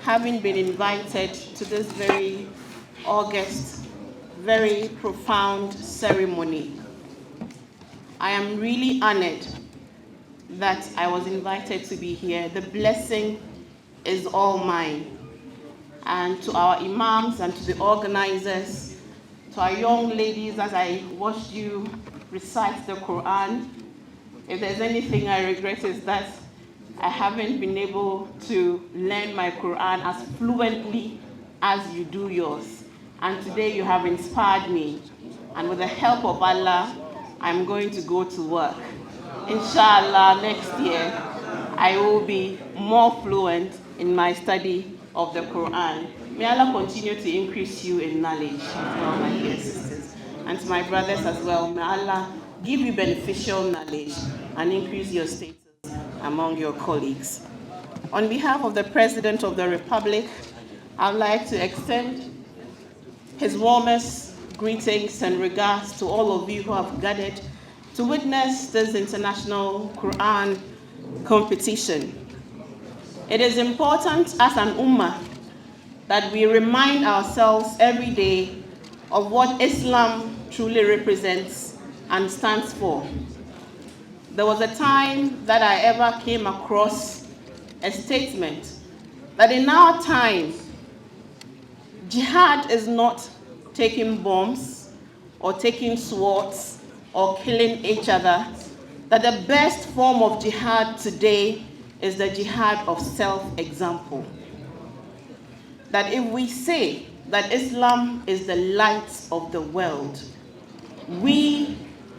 having been invited to this very august, very profound ceremony. I am really honored that I was invited to be here. The blessing is all mine. And to our imams and to the organizers, to our young ladies, as I watched you recite the Quran, if there's anything I regret is that I haven't been able to learn my Quran as fluently as you do yours. And today you have inspired me. And with the help of Allah, I'm going to go to work. Inshallah, next year, I will be more fluent in my study of the Quran. May Allah continue to increase you in knowledge, to all my dear sisters. And to my brothers as well, may Allah give you beneficial knowledge and increase your status among your colleagues. On behalf of the President of the Republic, I would like to extend his warmest greetings and regards to all of you who have gathered to witness this international Quran competition. It is important as an ummah that we remind ourselves every day of what Islam truly represents and stands for. There was a time that I ever came across a statement that in our time, jihad is not taking bombs or taking swords or killing each other, that the best form of jihad today is the jihad of self-example. That if we say that Islam is the light of the world, we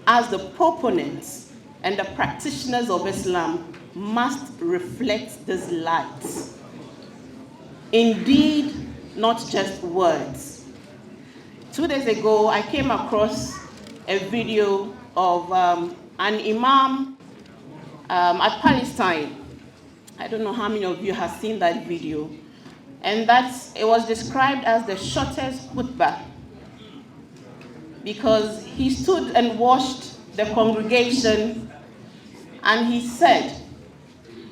as the proponents and the practitioners of Islam must reflect this light. Indeed, not just words. 2 days ago, I came across a video of an imam at Palestine. I don't know how many of you have seen that video. And it was described as the shortest khutbah because he stood and watched the congregation and he said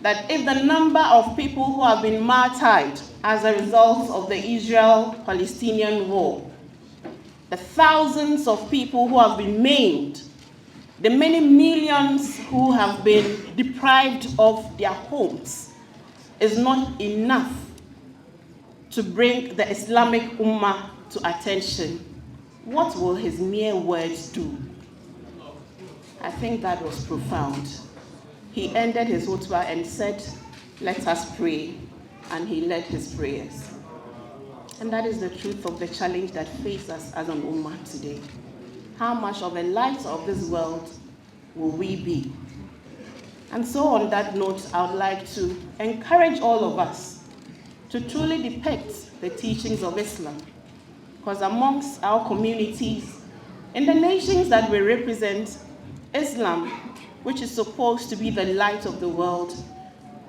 that if the number of people who have been martyred as a result of the Israel-Palestinian war, the thousands of people who have been maimed, the many millions who have been deprived of their homes, is not enough to bring the Islamic Ummah to attention, what will his mere words do? I think that was profound. He ended his khutbah and said, "Let us pray," and he led his prayers. And that is the truth of the challenge that faces us as an Ummah today. How much of a light of this world will we be? And so on that note, I would like to encourage all of us to truly depict the teachings of Islam. Because amongst our communities, in the nations that we represent, Islam, which is supposed to be the light of the world,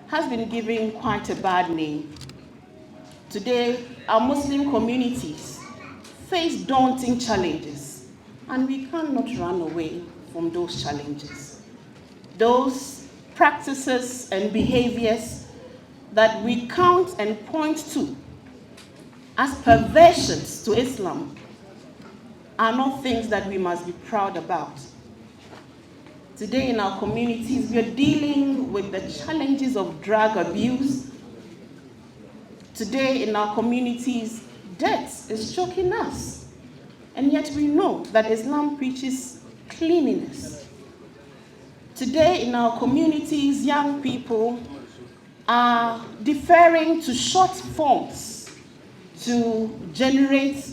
has been given quite a bad name. Today, our Muslim communities face daunting challenges, and we cannot run away from those challenges. Those practices and behaviors that we count and point to as perversions to Islam are not things that we must be proud about. Today in our communities, we are dealing with the challenges of drug abuse. Today in our communities, death is choking us. And yet we know that Islam preaches cleanliness. Today in our communities, young people are deferring to short forms to generate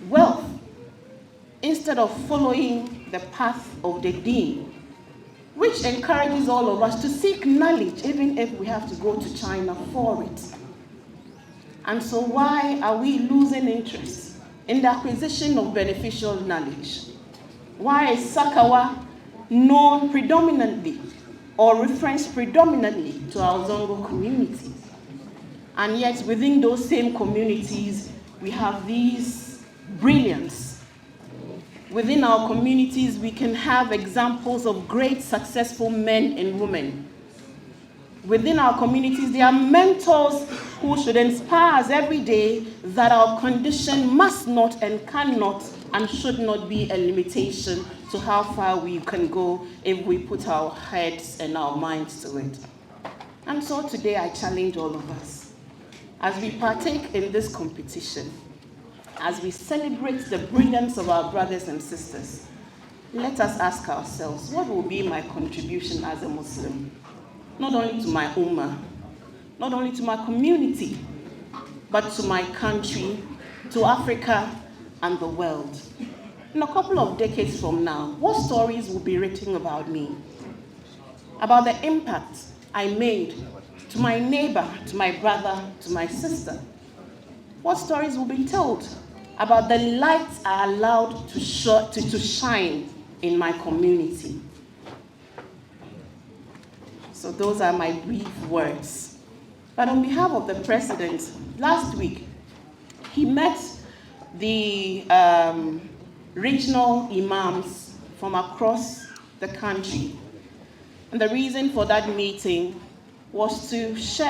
wealth instead of following the path of the deen, which encourages all of us to seek knowledge, even if we have to go to China for it. And so why are we losing interest in the acquisition of beneficial knowledge? Why is Sakawa known predominantly or referenced predominantly to our Zongo community? And yet within those same communities, we have these brilliance. Within our communities, we can have examples of great successful men and women. within our communities, they are mentors who should inspire us every day that our condition must not and cannot and should not be a limitation to how far we can go if we put our heads and our minds to it. And so today I challenge all of us, as we partake in this competition, as we celebrate the brilliance of our brothers and sisters, let us ask ourselves, what will be my contribution as a Muslim? Not only to my ummah, not only to my community, but to my country, to Africa, and the world. In a couple of decades from now, what stories will be written about me? About the impact I made to my neighbor, to my brother, to my sister? What stories will be told about the lights I allowed to shine in my community? So those are my brief words. But on behalf of the President, last week, he met the regional imams from across the country. And the reason for that meeting was to share